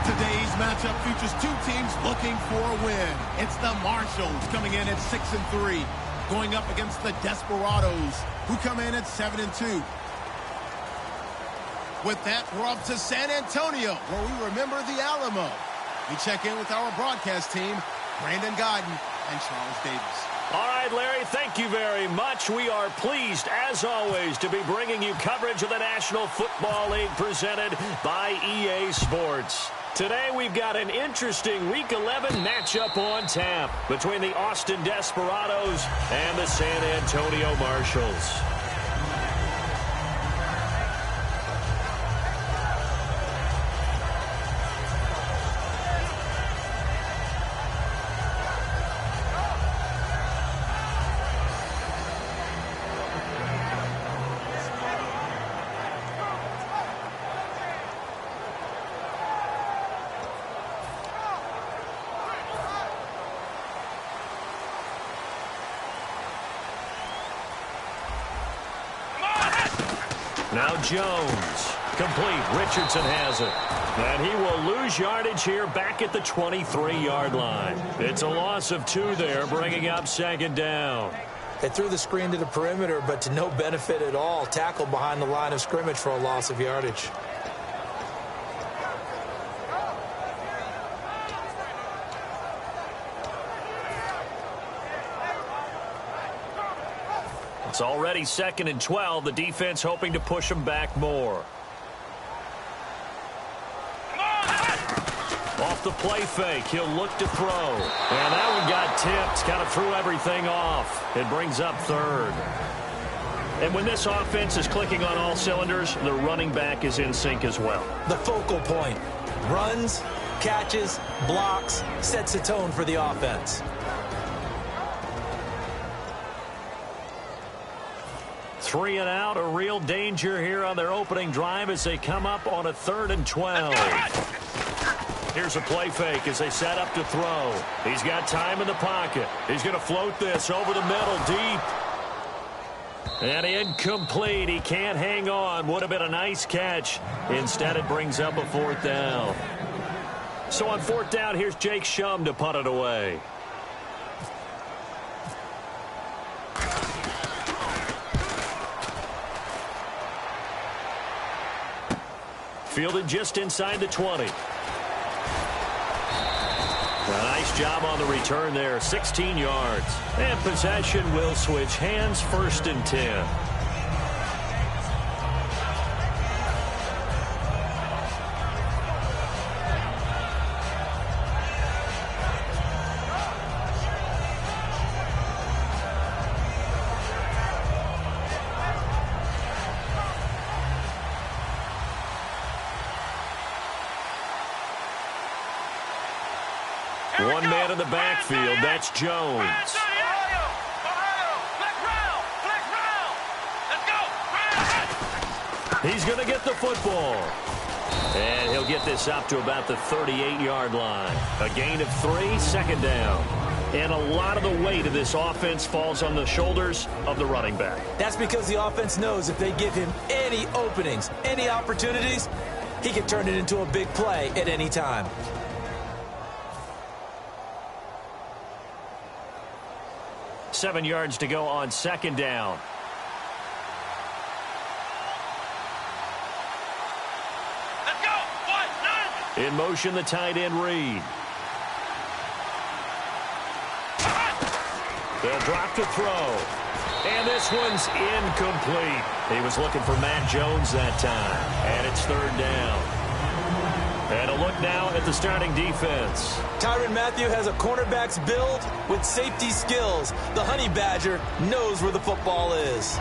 Today's matchup features two teams looking for a win. It's the Marshalls coming in at 6-3, going up against the Desperados, who come in at 7-2. With that, we're off to San Antonio, where we remember the Alamo. We check in with our broadcast team, Brandon Godden and Charles Davis. All right, Larry, thank you very much. We are pleased, as always, to be bringing you coverage of the National Football League presented by EA Sports. Today, we've got an interesting Week 11 matchup on tap between the Austin Desperados and the San Antonio Marshalls. Now Jones, complete. Richardson has it. And he will lose yardage here back at the 23-yard line. It's a loss of 2 there, bringing up second down. They threw the screen to the perimeter, but to no benefit at all. Tackled behind the line of scrimmage for a loss of yardage. It's already 2nd and 12. The defense hoping to push them back more. Off the play fake, he'll look to throw. And that one got tipped, kind of threw everything off. It brings up 3rd. And when this offense is clicking on all cylinders, the running back is in sync as well. The focal point. Runs, catches, blocks, sets the tone for the offense. 3 and out, a real danger here on their opening drive as they come up on a 3rd and 12. Here's a play fake as they set up to throw. He's got time in the pocket. He's going to float this over the middle deep. And incomplete. He can't hang on. Would have been a nice catch. Instead, it brings up a 4th down. So on 4th down, here's Jake Shum to punt it away. Fielded just inside the 20. A nice job on the return there, 16 yards. And possession will switch hands, 1st and 10. One man in the backfield, that's Jones. He's going to get the football. And he'll get this up to about the 38-yard line. A gain of 3, 2nd down. And a lot of the weight of this offense falls on the shoulders of the running back. That's because the offense knows if they give him any openings, any opportunities, he can turn it into a big play at any time. Seven yards to go on 2nd down. Let's go. 1, 9. In motion, the tight end Reed. They'll drop to throw. And this one's incomplete. He was looking for Matt Jones that time. And it's 3rd down. And a look now at the starting defense. Tyrann Mathieu has a cornerback's build with safety skills. The Honey Badger knows where the football is.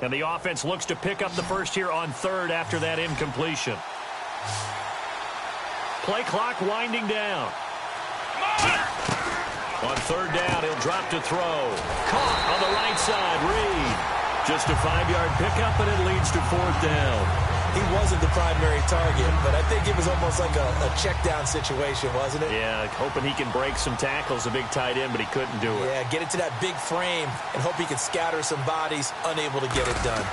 And the offense looks to pick up the first here on 3rd after that incompletion. Play clock winding down. On 3rd down, he'll drop to throw. Caught on the right side, Reed. Just a 5-yard pickup, and it leads to 4th down. He wasn't the primary target, but I think it was almost like a check-down situation, wasn't it? Yeah, hoping he can break some tackles, a big tight end, but he couldn't do it. Yeah, get it to that big frame and hope he can scatter some bodies, unable to get it done.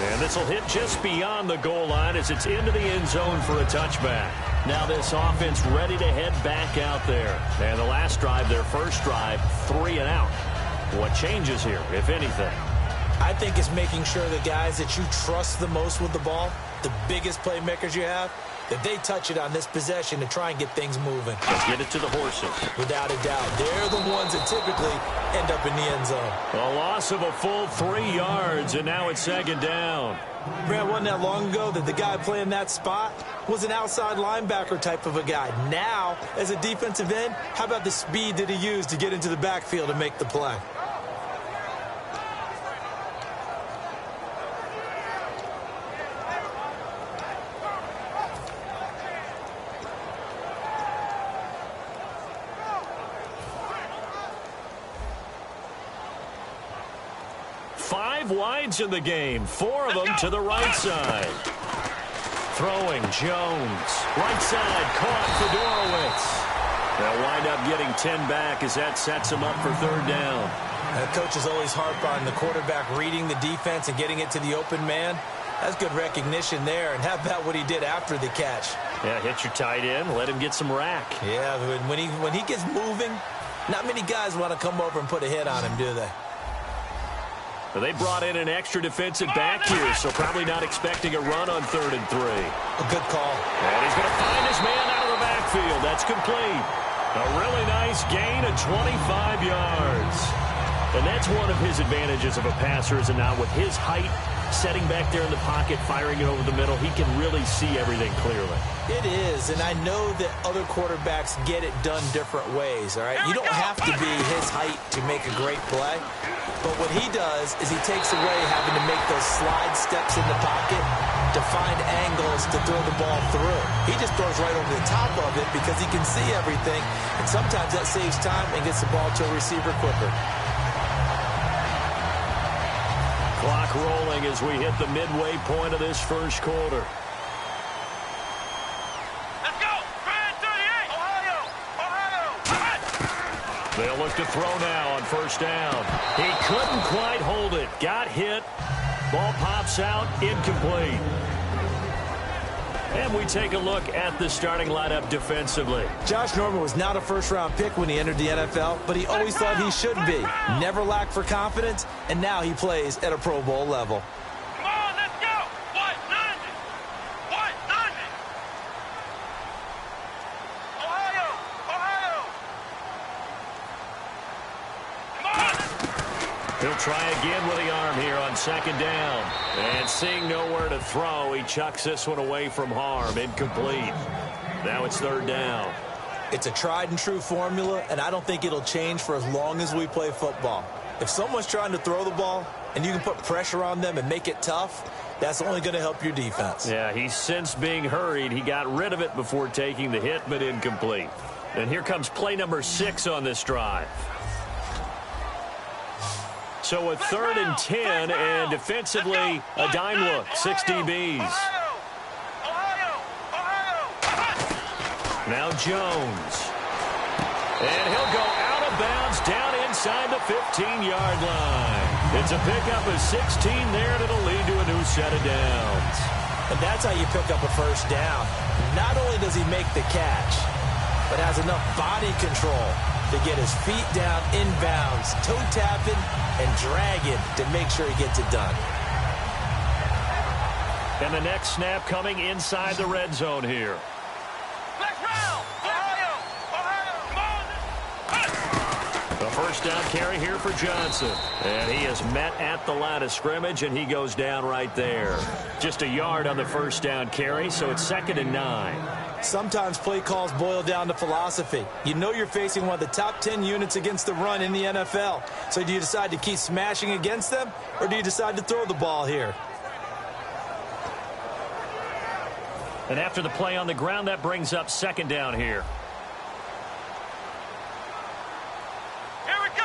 And this will hit just beyond the goal line as it's into the end zone for a touchback. Now this offense ready to head back out there. And the last drive, their first drive, 3 and out. What changes here, if anything? I think it's making sure the guys that you trust the most with the ball, the biggest playmakers you have, that they touch it on this possession to try and get things moving. Let's get it to the horses. Without a doubt. They're the ones that typically end up in the end zone. A loss of a full 3 yards, and now it's second down. Brad, wasn't that long ago that the guy playing that spot was an outside linebacker type of a guy. Now, as a defensive end, how about the speed that he used to get into the backfield and make the play? Five wides in the game, 4 of them to the right side. Throwing, Jones. Right side, caught for Dorowitz. They'll wind up getting 10 back as that sets them up for third down. Coaches always harp on the quarterback reading the defense and getting it to the open man. That's good recognition there. And how about what he did after the catch? Yeah, hit your tight end, let him get some rack. Yeah, when he gets moving, not many guys want to come over and put a hit on him, do they? Well, they brought in an extra defensive back here, so probably not expecting a run on 3rd and 3. A good call. And he's going to find his man out of the backfield. That's complete. A really nice gain of 25 yards. And that's one of his advantages of a passer, is now with his height, setting back there in the pocket, firing it over the middle, he can really see everything clearly. It is, and I know that other quarterbacks get it done different ways, all right? You don't have to be his height to make a great play. But what he does is he takes away having to make those slide steps in the pocket to find angles to throw the ball through. He just throws right over the top of it because he can see everything, and sometimes that saves time and gets the ball to a receiver quicker. Clock rolling as we hit the midway point of this first quarter. Let's go! 38! Ohio! They'll look to throw now on first down. He couldn't quite hold it. Got hit. Ball pops out. Incomplete. And we take a look at the starting lineup defensively. Josh Norman was not a first-round pick when he entered the NFL, but he always thought he should be. Never lacked for confidence, and now he plays at a Pro Bowl level. Come on, let's go! 190! 190! Ohio! Ohio! Come on! He'll try again with the arm here on second down. And seeing nowhere to throw, he chucks this one away from harm. Incomplete. Now it's third down. It's a tried-and-true formula, and I don't think it'll change for as long as we play football. If someone's trying to throw the ball and you can put pressure on them and make it tough, that's only going to help your defense. Yeah, he's since being hurried. He got rid of it before taking the hit, but incomplete. And here comes play number 6 on this drive. So a 3rd and 10, and defensively, a dime look, 6 DBs. Now Jones. And he'll go out of bounds down inside the 15-yard line. It's a pickup of 16 there, and it'll lead to a new set of downs. And that's how you pick up a first down. Not only does he make the catch, but has enough body control to get his feet down inbounds, toe tapping and dragging to make sure he gets it done. And the next snap coming inside the red zone here. A first down carry here for Johnson. And he is met at the line of scrimmage, and he goes down right there. Just a yard on the first down carry, so it's 2nd and 9. Sometimes play calls boil down to philosophy. You know you're facing one of the top 10 units against the run in the NFL. So do you decide to keep smashing against them, or do you decide to throw the ball here? And after the play on the ground, that brings up 2nd down here. Here we go!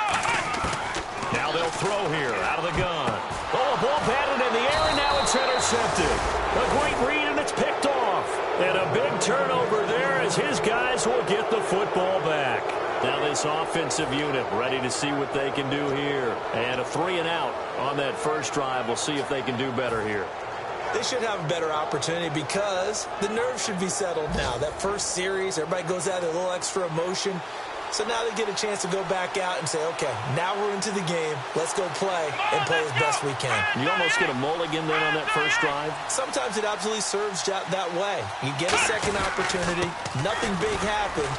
Now they'll throw here out of the gun. Oh, a ball batted in the air, and now it's intercepted. A great read, and it's picked off. And a big turnover there as his guys will get the football back. Now this offensive unit ready to see what they can do here. And a 3-and-out on that first drive. We'll see if they can do better here. They should have a better opportunity because the nerves should be settled now. That first series, everybody goes out with a little extra emotion. So now they get a chance to go back out and say, okay, now we're into the game. Let's go play and play as best we can. You almost get a mulligan then on that first drive? Sometimes it absolutely serves that way. You get a second opportunity. Nothing big happened.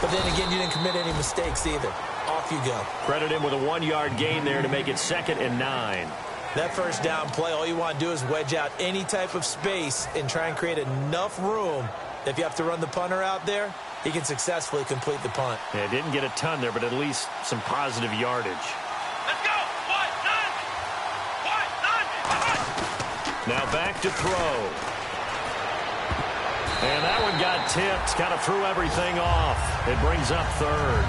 But then again, you didn't commit any mistakes either. Off you go. Credit him with a 1-yard gain there to make it 2nd and 9. That first down play, all you want to do is wedge out any type of space and try and create enough room. If you have to run the punter out there, he can successfully complete the punt. Yeah, didn't get a ton there, but at least some positive yardage. Let's go. Now back to throw. And that one got tipped, kind of threw everything off. It brings up 3rd.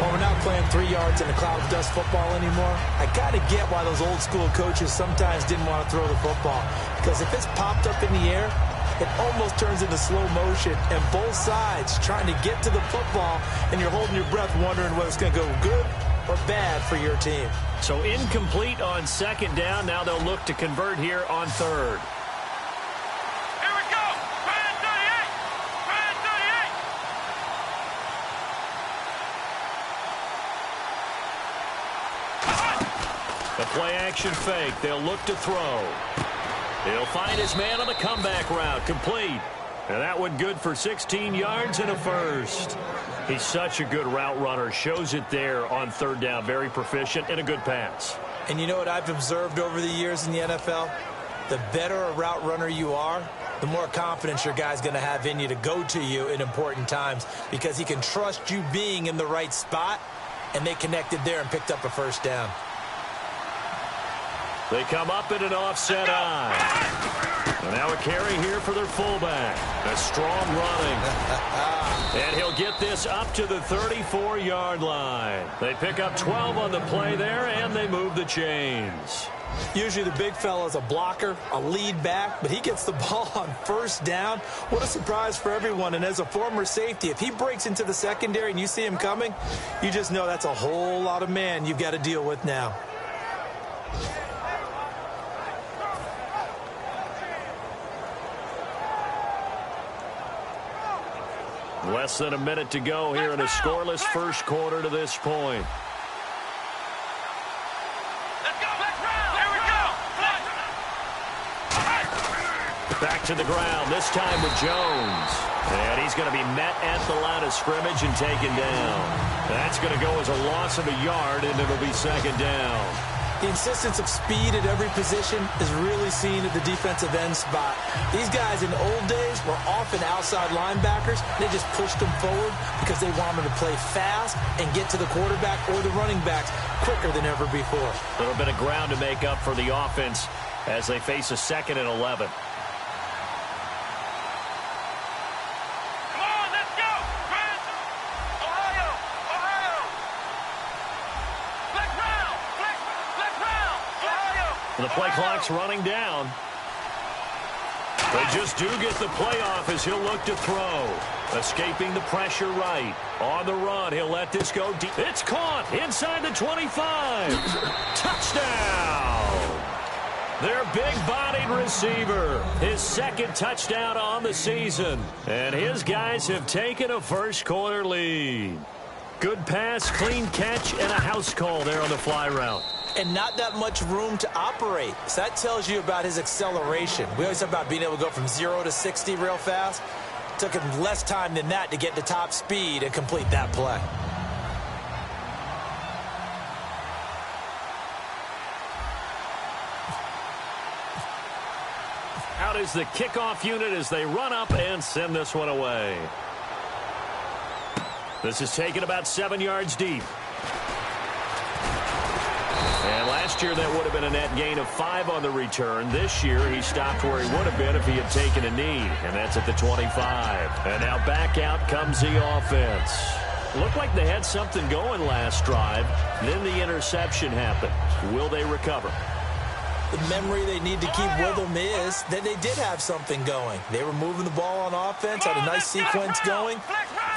Well, we're not playing 3 yards in a cloud of dust football anymore. I got to get why those old school coaches sometimes didn't want to throw the football. Because if it's popped up in the air, it almost turns into slow motion, and both sides trying to get to the football, and you're holding your breath wondering whether it's going to go good or bad for your team. So incomplete on 2nd down. Now they'll look to convert here on 3rd. Here we go. Try and 38. Try and 38. The play action fake. They'll look to throw. He'll find his man on the comeback route. Complete. And that one good for 16 yards and a first. He's such a good route runner. Shows it there on 3rd down. Very proficient and a good pass. And you know what I've observed over the years in the NFL? The better a route runner you are, the more confidence your guy's going to have in you to go to you in important times because he can trust you being in the right spot, and they connected there and picked up a first down. They come up in an offset eye. And now a carry here for their fullback. A strong running. And he'll get this up to the 34-yard line. They pick up 12 on the play there, and they move the chains. Usually the big fella's a blocker, a lead back, but he gets the ball on first down. What a surprise for everyone. And as a former safety, if he breaks into the secondary and you see him coming, you just know that's a whole lot of man you've got to deal with now. Less than a minute to go here in a scoreless first quarter to this point. Let's go. Here we go. Back to the ground, this time with Jones. And he's going to be met at the line of scrimmage and taken down. That's going to go as a loss of a yard, and it'll be 2nd down. The insistence of speed at every position is really seen at the defensive end spot. These guys in the old days were often outside linebackers. They just pushed them forward because they wanted to play fast and get to the quarterback or the running backs quicker than ever before. A little bit of ground to make up for the offense as they face a 2nd and 11. The play clock's running down. They just do get the play off as he'll look to throw. Escaping the pressure right. On the run, he'll let this go deep. It's caught inside the 25. Touchdown! Their big-bodied receiver. His 2nd touchdown on the season. And his guys have taken a first-quarter lead. Good pass, clean catch, and a house call there on the fly route. And not that much room to operate. So that tells you about his acceleration. We always talk about being able to go from 0 to 60 real fast. It took him less time than that to get to top speed and complete that play. Out is the kickoff unit as they run up and send this one away. This is taken about 7 yards deep. And last year, that would have been a net gain of 5 on the return. This year, he stopped where he would have been if he had taken a knee, and that's at the 25. And now back out comes the offense. Looked like they had something going last drive. Then the interception happened. Will they recover? The memory they need to keep with them is that they did have something going. They were moving the ball on offense, had a nice sequence going.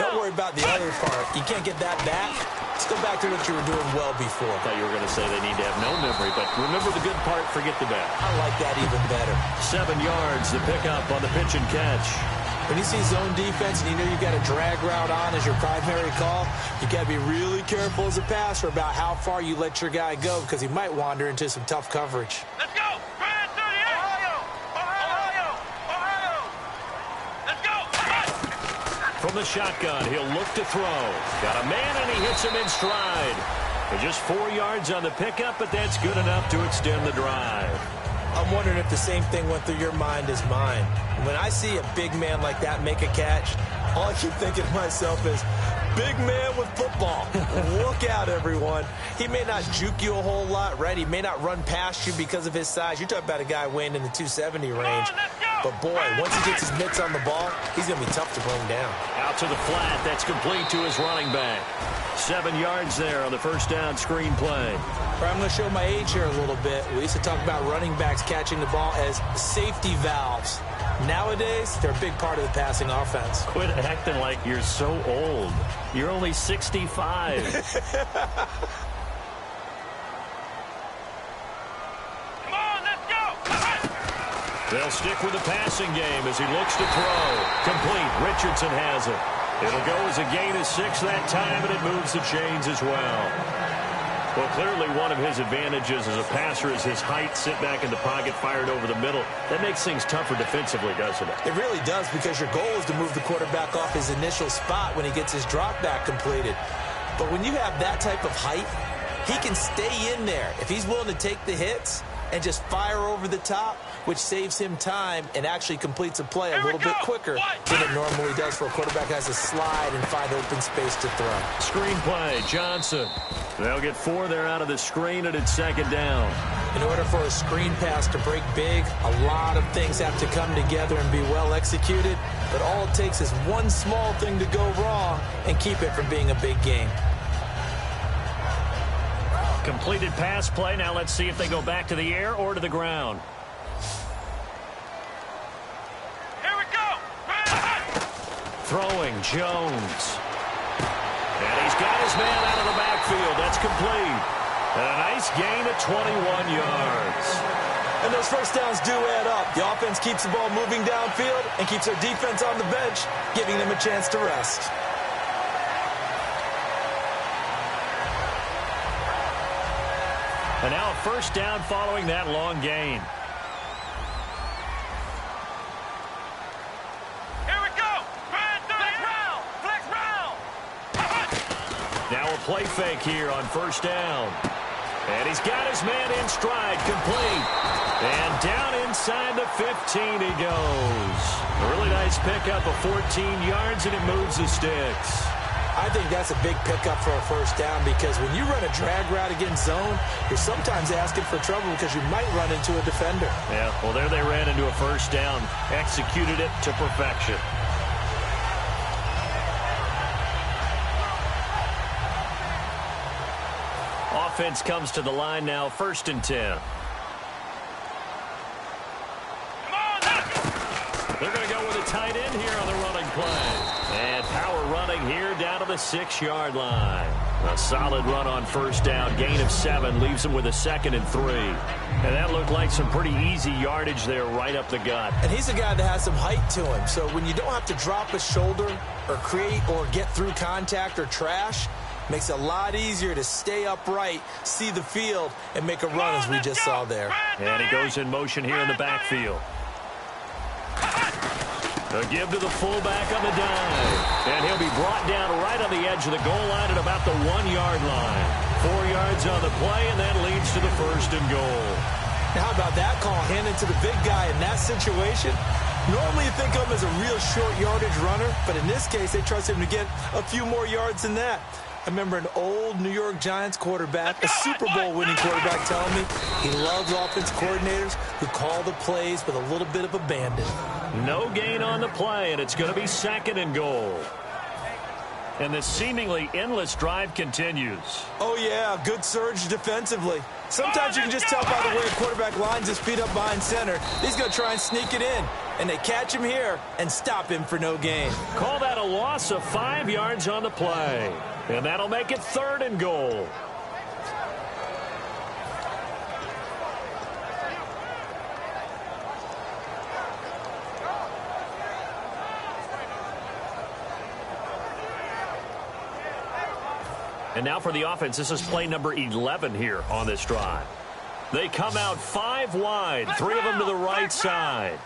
Don't worry about the other part. You can't get that back. Let's go back to what you were doing well before. I thought you were going to say they need to have no memory, but remember the good part, forget the bad. I like that even better. 7 yards, the pickup on the pitch and catch. When you see zone defense and you know you've got a drag route on as your primary call, you got to be really careful as a passer about how far you let your guy go because he might wander into some tough coverage. Let's go! Brand 38! Ohio! Ohio! Ohio! Let's go! From the shotgun, he'll look to throw. Got a man, and he hits him in stride. And just 4 yards on the pickup, but that's good enough to extend the drive. I'm wondering if the same thing went through your mind as mine. When I see a big man like that make a catch, all I keep thinking to myself is, big man with football. Look out, everyone. He may not juke you a whole lot, right? He may not run past you because of his size. You're talking about a guy weighing in the 270 range. But, boy, once he gets his mitts on the ball, he's going to be tough to bring down. Out to the flat. That's complete to his running back. 7 yards there on the first down screen play. I'm going to show my age here a little bit. We used to talk about running backs catching the ball as safety valves. Nowadays, they're a big part of the passing offense. Quit acting like you're so old. You're only 65. Come on, let's go! They'll stick with the passing game as he looks to throw. Complete. Richardson has it. It'll go as a gain of 6 that time, and it moves the chains as well. Well, clearly one of his advantages as a passer is his height, sit back in the pocket, fired over the middle. That makes things tougher defensively, doesn't it? It really does, because your goal is to move the quarterback off his initial spot when he gets his drop back completed. But when you have that type of height, he can stay in there. If he's willing to take the hits and just fire over the top, which saves him time and actually completes a play a little bit quicker than it normally does for a quarterback who has to slide and find open space to throw. Screen play, Johnson. They'll get 4 there out of the screen, and it's second down. In order for a screen pass to break big, a lot of things have to come together and be well executed, but all it takes is one small thing to go wrong and keep it from being a big game. Completed pass play. Now let's see if they go back to the air or to the ground. Here we go! Throwing, Jones. And he's got his man out of the backfield. That's complete. And a nice gain of 21 yards. And those first downs do add up. The offense keeps the ball moving downfield and keeps their defense on the bench, giving them a chance to rest. And now a first down following that long gain. Here we go! Brand 38! Flex round! Now a play fake here on first down. And he's got his man in stride, complete. And down inside the 15 he goes. A really nice pickup of 14 yards, and it moves the sticks. I think that's a big pickup for a first down, because when you run a drag route against zone, you're sometimes asking for trouble because you might run into a defender. Yeah, well, there they ran into a first down. Executed it to perfection. Offense comes to the line now, 1st and 10. They're going to go with a tight end here on the running play. And power running here down to the 6-yard line. A solid run on first down. Gain of 7 leaves them with a 2nd and 3. And that looked like some pretty easy yardage there right up the gut. And he's a guy that has some height to him. So when you don't have to drop a shoulder or create or get through contact or trash, makes it a lot easier to stay upright, see the field, and make a run as we just saw there. And he goes in motion here in the backfield. A give to the fullback on the dive. And he'll be brought down right on the edge of the goal line at about the 1-yard line. 4 yards on the play, and that leads to the 1st and goal. Now, how about that call handed to the big guy in that situation? Normally you think of him as a real short yardage runner, but in this case they trust him to get a few more yards than that. I remember an old New York Giants quarterback, a Super Bowl winning quarterback, telling me he loves offense coordinators who call the plays with a little bit of abandon. No gain on the play, and it's going to be 2nd and goal. And this seemingly endless drive continues. Oh, yeah, good surge defensively. Sometimes you can just tell by the way a quarterback lines his feet up behind center. He's going to try and sneak it in. And they catch him here and stop him for no gain. Call that a loss of 5 yards on the play. And that'll make it 3rd and goal. And now for the offense, this is play number 11 here on this drive. They come out 5 wide, 3 of them to the right side.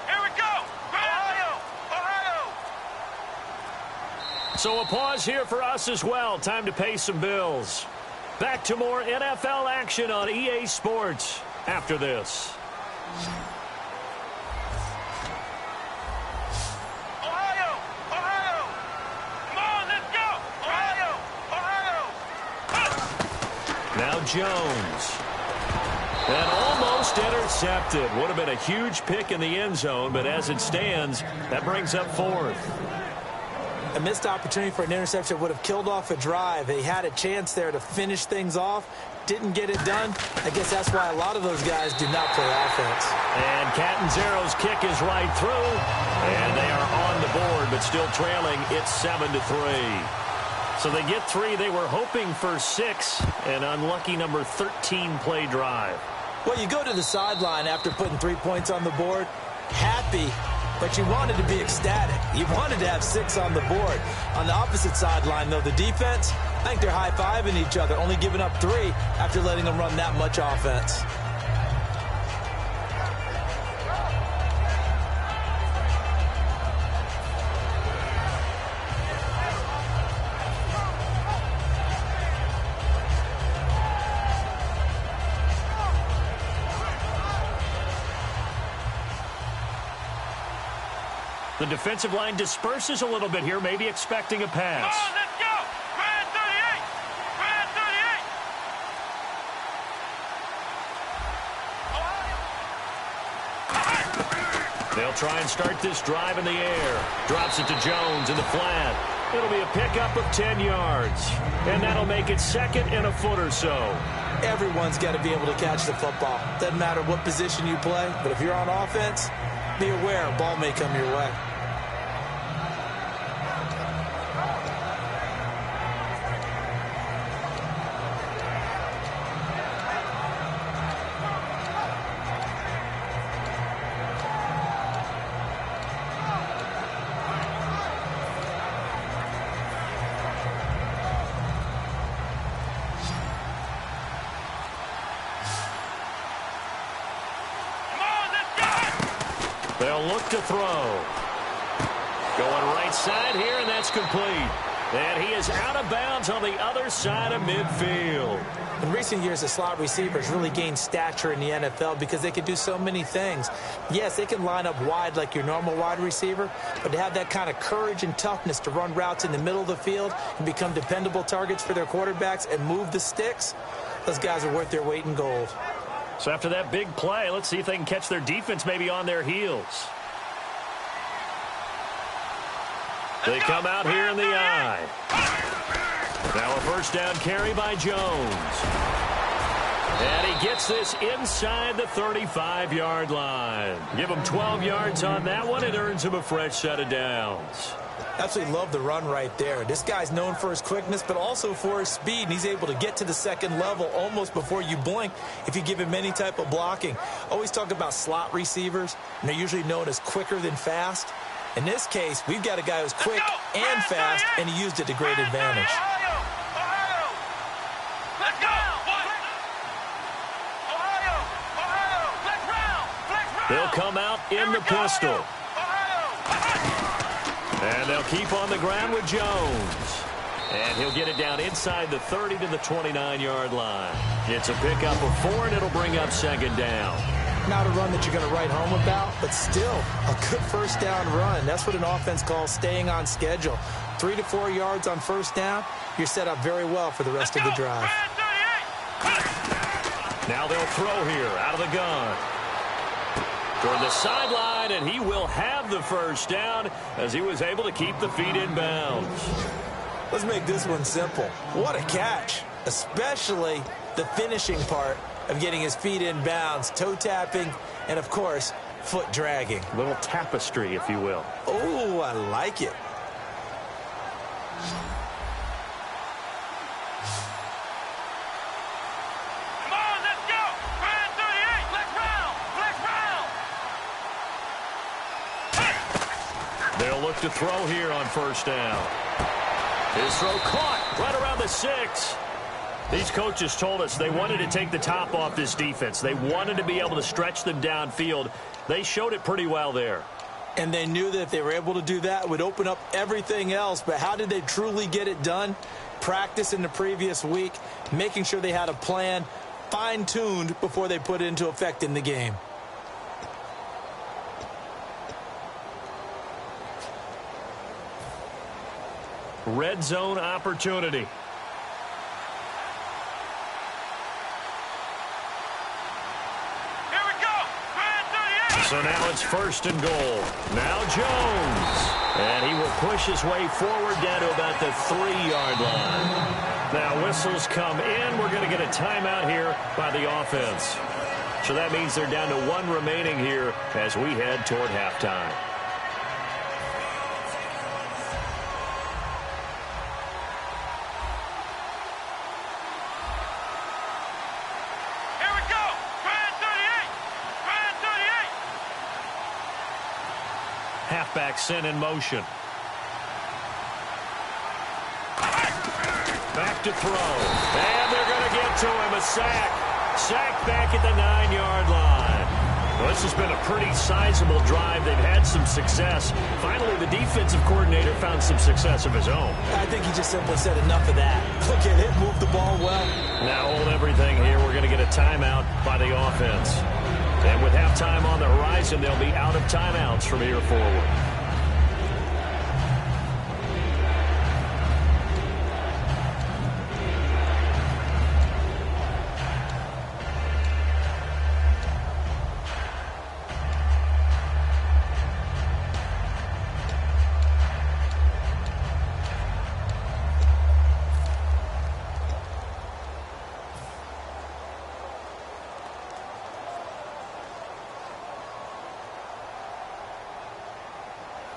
Here we go. Ohio. Ohio. So a pause here for us as well. Time to pay some bills. Back to more NFL action on EA Sports after this. Now Jones. And almost intercepted. Would have been a huge pick in the end zone, but as it stands, that brings up 4th. A missed opportunity for an interception would have killed off a drive. He had a chance there to finish things off. Didn't get it done. I guess that's why a lot of those guys do not play offense. And Catanzaro's kick is right through. And they are on the board, but still trailing. It's 7-3. So they get 3. They were hoping for 6. An unlucky number 13 play drive. Well, you go to the sideline after putting 3 points on the board, happy, but you wanted to be ecstatic. You wanted to have 6 on the board. On the opposite sideline, though, the defense, I think they're high-fiving each other, only giving up 3 after letting them run that much offense. The defensive line disperses a little bit here, maybe expecting a pass. Come on, let's go. Brand 38. Brand 38. They'll try and start this drive in the air. Drops it to Jones in the flat. It'll be a pickup of 10 yards. And that'll make it 2nd and a foot or so. Everyone's got to be able to catch the football. Doesn't matter what position you play, but if you're on offense, be aware a ball may come your way. They'll look to throw. Going right side here, and that's complete. And he is out of bounds on the other side of midfield. In recent years, the slot receivers really gained stature in the NFL because they can do so many things. Yes, they can line up wide like your normal wide receiver, but to have that kind of courage and toughness to run routes in the middle of the field and become dependable targets for their quarterbacks and move the sticks, those guys are worth their weight in gold. So after that big play, let's see if they can catch their defense maybe on their heels. They come out here in the eye. Now a first down carry by Jones. And he gets this inside the 35-yard line. Give him 12 yards on that one. It earns him a fresh set of downs. Absolutely love the run right there. This guy's known for his quickness, but also for his speed. And he's able to get to the second level almost before you blink if you give him any type of blocking. Always talk about slot receivers, and they're usually known as quicker than fast. In this case, we've got a guy who's quick and fast, and he used it to great advantage. They'll come out in the pistol. And they'll keep on the ground with Jones. And he'll get it down inside the 30 to the 29-yard line. It's a pickup of 4, and it'll bring up second down. Not a run that you're going to write home about, but still a good first down run. That's what an offense calls staying on schedule. 3 to 4 yards on first down, you're set up very well for the rest of the drive. Now they'll throw here out of the gun. Toward the sideline, and he will have the first down as he was able to keep the feet in bounds. Let's make this one simple. What a catch, especially the finishing part of getting his feet in bounds, toe tapping, and, of course, foot dragging. A little tapestry, if you will. Oh, I like it. Come on, let's go. Ryan 38. Let's round. Let's round. They'll look to throw here on first down. His throw caught right around the 6. These coaches told us they wanted to take the top off this defense. They wanted to be able to stretch them downfield. They showed it pretty well there. And they knew that if they were able to do that, it would open up everything else. But how did they truly get it done? Practice in the previous week, making sure they had a plan, fine-tuned before they put it into effect in the game. Red zone opportunity. Here we go. Ryan 38. So now it's first and goal. Now Jones. And he will push his way forward down to about the 3-yard line. Now whistles come in. We're going to get a timeout here by the offense. So that means they're down to 1 remaining here as we head toward halftime. Here we go. Ryan 38. Ryan 38. Halfback sent in motion. Back to throw. And they're going to get to him. A sack. Sack back at the 9-yard line. Well, this has been a pretty sizable drive. They've had some success. Finally, the defensive coordinator found some success of his own. I think he just simply said enough of that. Look at it, move the ball well. Now hold everything here. We're going to get a timeout by the offense. And with halftime on the horizon, they'll be out of timeouts from here forward.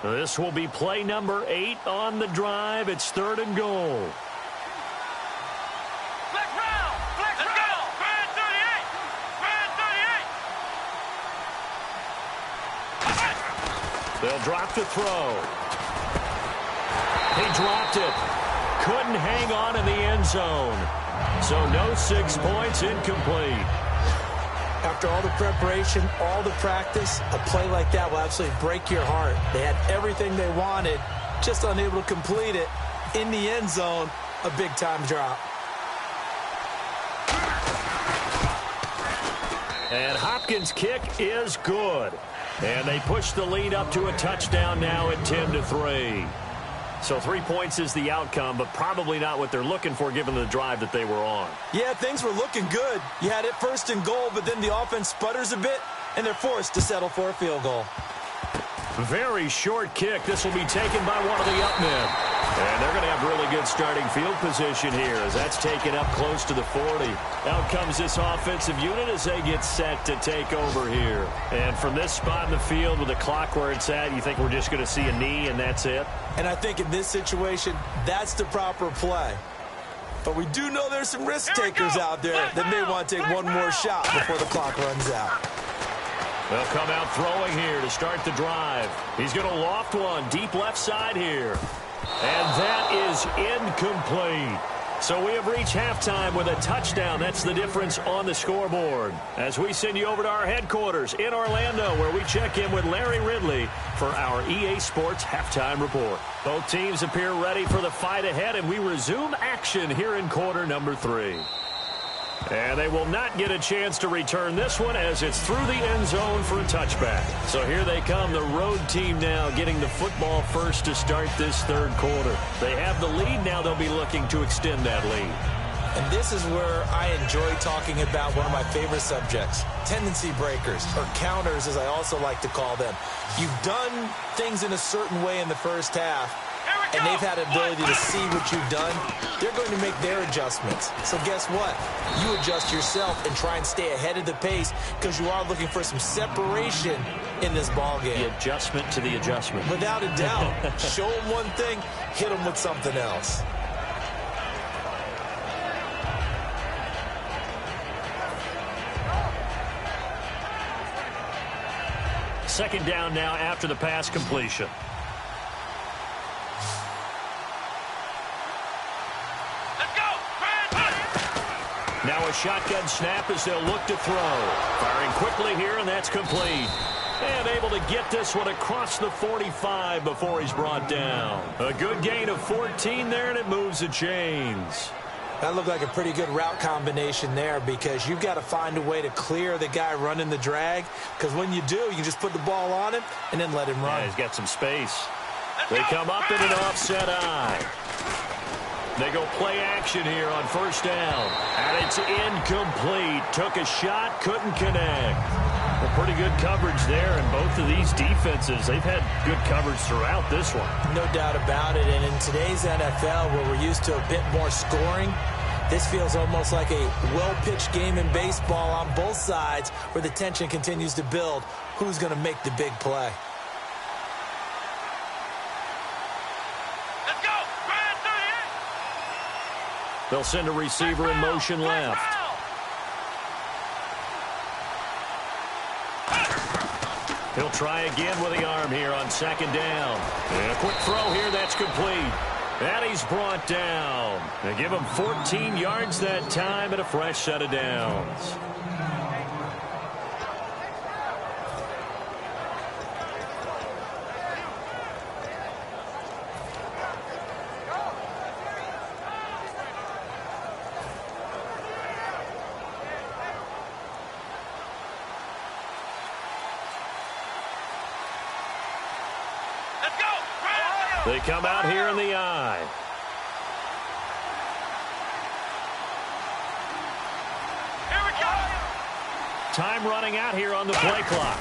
This will be play number 8 on the drive. It's 3rd and goal. Let's round. Let's go. Ryan 38. Ryan 38. They'll drop the throw. He dropped it. Couldn't hang on in the end zone. So no 6 points, incomplete. After all the preparation, all the practice, a play like that will absolutely break your heart. They had everything they wanted, just unable to complete it. In the end zone, a big-time drop. And Hopkins' kick is good. And they push the lead up to a touchdown now at 10-3. So 3 points is the outcome, but probably not what they're looking for given the drive that they were on. Yeah, things were looking good. You had it 1st and goal, but then the offense sputters a bit, and they're forced to settle for a field goal. Very short kick. This will be taken by one of the up men. And they're going to have really good starting field position here as that's taken up close to the 40. Out comes this offensive unit as they get set to take over here. And from this spot in the field with the clock where it's at, you think we're just going to see a knee and that's it? And I think in this situation, that's the proper play. But we do know there's some risk takers out there that may want to take one more shot before the clock runs out. They'll come out throwing here to start the drive. He's going to loft one deep left side here. And that is incomplete. So we have reached halftime with a touchdown. That's the difference on the scoreboard. As we send you over to our headquarters in Orlando, where we check in with Larry Ridley for our EA Sports Halftime Report. Both teams appear ready for the fight ahead, and we resume action here in quarter number 3. And they will not get a chance to return this one as it's through the end zone for a touchback. So here they come, the road team now getting the football first to start this third quarter. They have the lead. Now they'll be looking to extend that lead. And this is where I enjoy talking about one of my favorite subjects, tendency breakers, or counters as I also like to call them. You've done things in a certain way in the first half, and they've had the ability to see what you've done. They're going to make their adjustments. So guess what? You adjust yourself and try and stay ahead of the pace because you are looking for some separation in this ball game. The adjustment to the adjustment. Without a doubt. Show them one thing, hit them with something else. Second down now after the pass completion. Let's go. Now a shotgun snap as they'll look to throw. Firing quickly here, and that's complete. And able to get this one across the 45 before he's brought down. A good gain of 14 there, and it moves the chains. That looked like a pretty good route combination there because you've got to find a way to clear the guy running the drag, because when you do, you can just put the ball on him and then let him run. Yeah, he's got some space. They come up in an offset eye. They go play action here on first down. And it's incomplete. Took a shot, couldn't connect. Well, pretty good coverage there, and both of these defenses, they've had good coverage throughout this one. No doubt about it, and in today's NFL, where we're used to a bit more scoring, this feels almost like a well-pitched game in baseball on both sides where the tension continues to build. Who's going to make the big play? Let's go. Grand 38. They'll send a receiver in motion left. He'll try again with the arm here on second down. And a quick throw here, that's complete. And he's brought down. They give him 14 yards that time and a fresh set of downs. They come out here in the eye. Here we go. Time running out here on the play clock.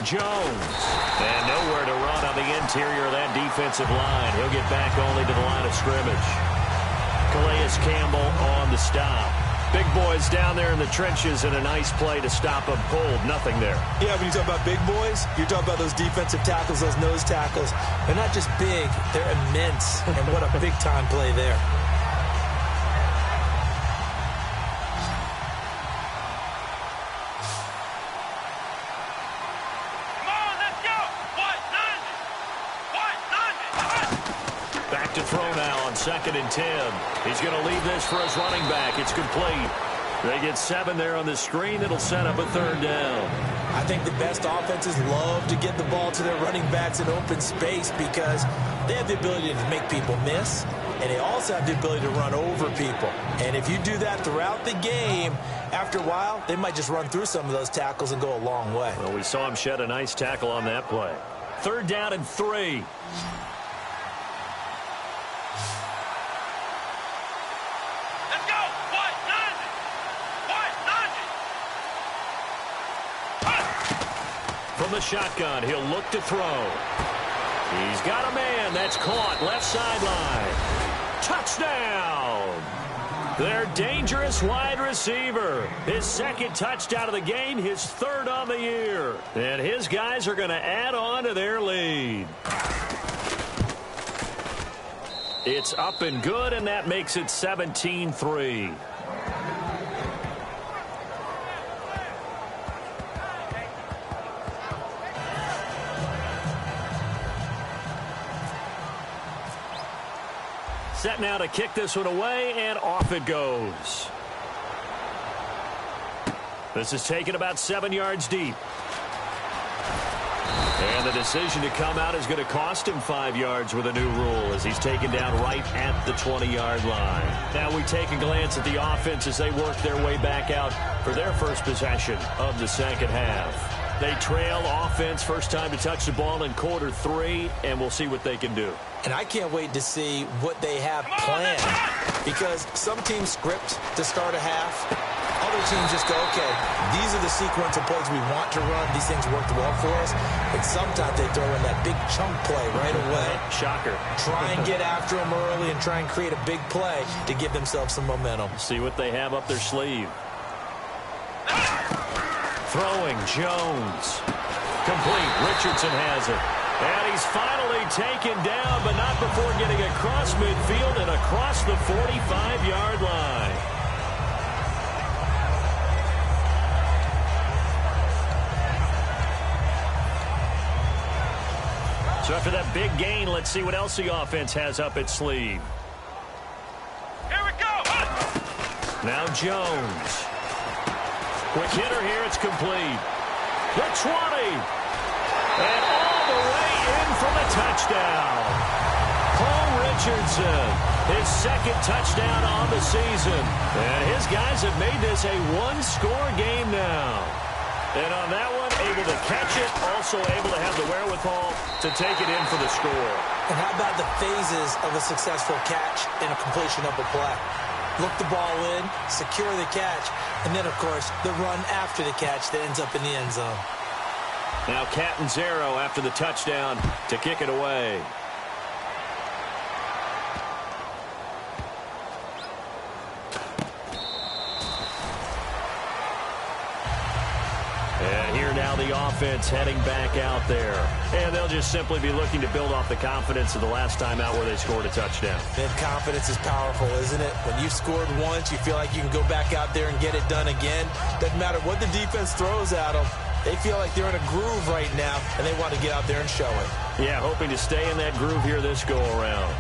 Jones. And nowhere to run on the interior of that defensive line. He'll get back only to the line of scrimmage. Calais Campbell on the stop. Big boys down there in the trenches, and a nice play to stop them cold. Nothing there. Yeah, when you talk about big boys, you're talking about those defensive tackles, those nose tackles. They're not just big, they're immense. And what a big-time play there. Come on, let's go. Back to throw now on 2nd and 10. He's going to leave this for his running back. It's complete. They get 7 there on the screen. It'll set up a 3rd down. I think the best offenses love to get the ball to their running backs in open space because they have the ability to make people miss, and they also have the ability to run over people. And if you do that throughout the game, after a while, they might just run through some of those tackles and go a long way. Well, we saw him shed a nice tackle on that play. 3rd down and 3. From the shotgun, he'll look to throw. He's got a man. That's caught. Left sideline. Touchdown! Their dangerous wide receiver. His 2nd touchdown of the game, his 3rd on the year. And his guys are going to add on to their lead. It's up and good, and that makes it 17-3. Set now to kick this one away, and off it goes. This is taken about 7 yards deep. And the decision to come out is going to cost him 5 yards with a new rule as he's taken down right at the 20-yard line. Now we take a glance at the offense as they work their way back out for their first possession of the second half. They trail offense, first time to touch the ball in quarter 3, and we'll see what they can do. And I can't wait to see what they have planned Because some teams script to start a half. Other teams just go, okay, these are the sequence of plays we want to run. These things worked well for us. And sometimes they throw in that big chunk play right away. Shocker. Try and get after them early and try and create a big play to give themselves some momentum. See what they have up their sleeve. Throwing, Jones. Complete. Richardson has it. And he's finally taken down, but not before getting across midfield and across the 45-yard line. So after that big gain, let's see what else the offense has up its sleeve. Here we go. Now Jones. Quick hitter here. It's complete. The 20. And all the way in for the touchdown. Paul Richardson, his second touchdown on the season. And his guys have made this a one-score game now. And on that one, able to catch it, also able to have the wherewithal to take it in for the score. And how about the phases of a successful catch and a completion of a play? Look the ball in, secure the catch, and then, of course, the run after the catch that ends up in the end zone. Now Catanzaro after the touchdown to kick it away. And here now the offense heading back out there. And they'll just simply be looking to build off the confidence of the last time out where they scored a touchdown. And confidence is powerful, isn't it? When you've scored once, you feel like you can go back out there and get it done again. Doesn't matter what the defense throws at them. They feel like they're in a groove right now, and they want to get out there and show it. Yeah, hoping to stay in that groove here this go-around.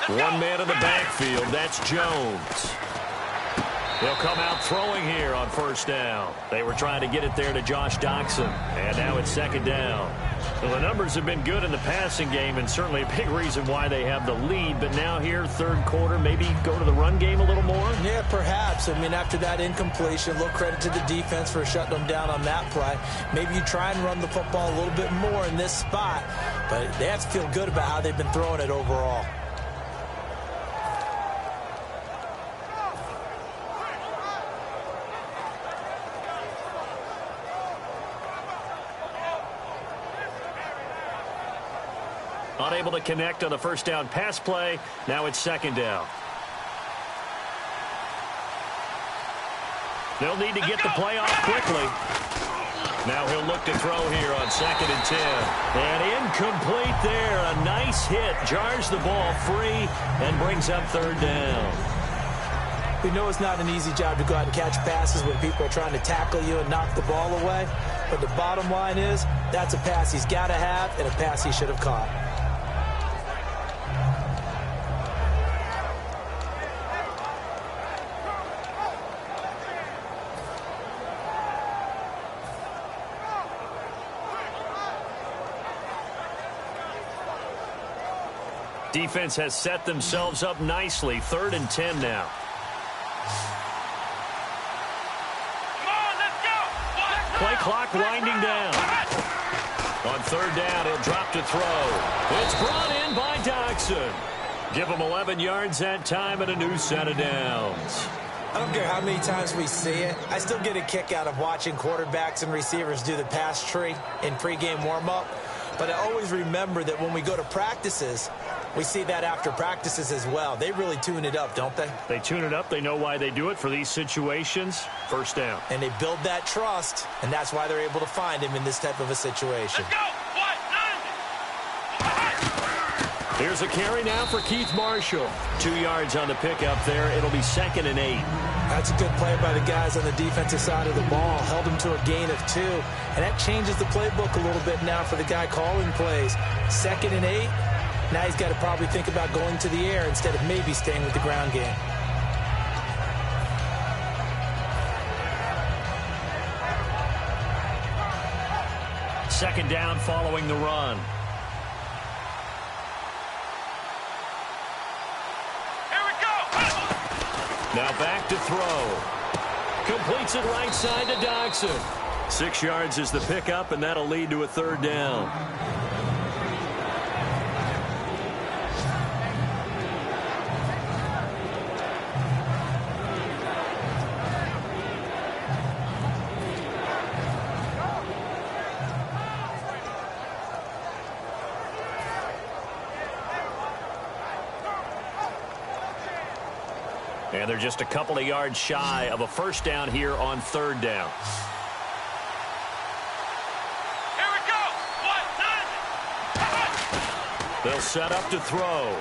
One man in the backfield, that's Jones. He'll come out throwing here on first down. They were trying to get it there to Josh Doxson, and now it's second down. Well, the numbers have been good in the passing game, and certainly a big reason why they have the lead. But now here, third quarter, maybe go to the run game a little more? Yeah, perhaps. I mean, after that incompletion, a little credit to the defense for shutting them down on that play. Maybe you try and run the football a little bit more in this spot, but they have to feel good about how they've been throwing it overall. Unable to connect on the first down pass play. Now it's second down. They'll need to get the play off quickly. Now he'll look to throw here on 2nd and 10. And incomplete there. A nice hit. Jars the ball free and brings up third down. We know it's not an easy job to go out and catch passes when people are trying to tackle you and knock the ball away. But the bottom line is, that's a pass he's got to have and a pass he should have caught. Defense has set themselves up nicely. 3rd and 10 now. Come on, let's go. Play clock winding down. On 3rd down, he'll drop to throw. It's brought in by Doxson. Give him 11 yards that time and a new set of downs. I don't care how many times we see it. I still get a kick out of watching quarterbacks and receivers do the pass tree in pregame warm-up. But I always remember that when we go to practices, we see that after practices as well. They really tune it up, don't they? They tune it up. They know why they do it for these situations. First down. And they build that trust, and that's why they're able to find him in this type of a situation. Let's go. 1, 9. Here's a carry now for Keith Marshall. 2 yards on the pickup there. It'll be 2nd and 8. That's a good play by the guys on the defensive side of the ball. Held him to a gain of 2. And that changes the playbook a little bit now for the guy calling plays. 2nd and 8. Now he's got to probably think about going to the air instead of maybe staying with the ground game. Second down following the run. Here we go. Now back to throw. Completes it right side to Doxson. 6 yards is the pickup, and that'll lead to a third down. And they're just a couple of yards shy of a first down here on third down. Here we go. 1, 9. They'll set up to throw.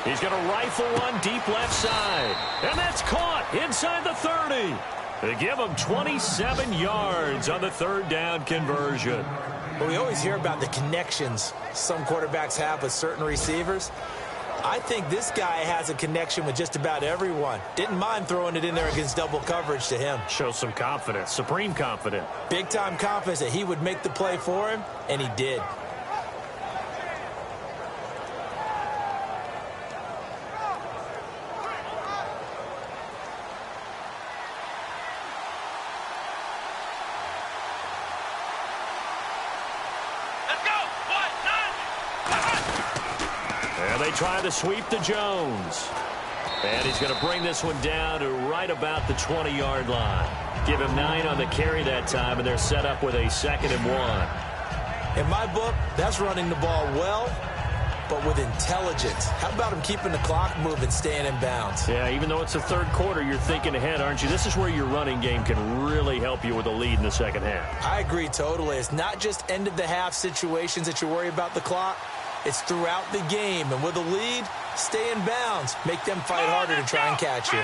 He's going to rifle one deep left side. And that's caught inside the 30. They give him 27 yards on the third down conversion. Well, we always hear about the connections some quarterbacks have with certain receivers. I think this guy has a connection with just about everyone. Didn't mind throwing it in there against double coverage to him. Shows some confidence, supreme confidence. Big-time confidence that he would make the play for him, and he did. Try to sweep to Jones. And he's going to bring this one down to right about the 20-yard line. Give him 9 on the carry that time, and they're set up with a 2nd and 1. In my book, that's running the ball well, but with intelligence. How about him keeping the clock moving, staying in bounds? Yeah, even though it's the third quarter, you're thinking ahead, aren't you? This is where your running game can really help you with a lead in the second half. I agree totally. It's not just end-of-the-half situations that you worry about the clock. It's throughout the game, and with a lead, stay in bounds. Make them fight harder to try and catch you.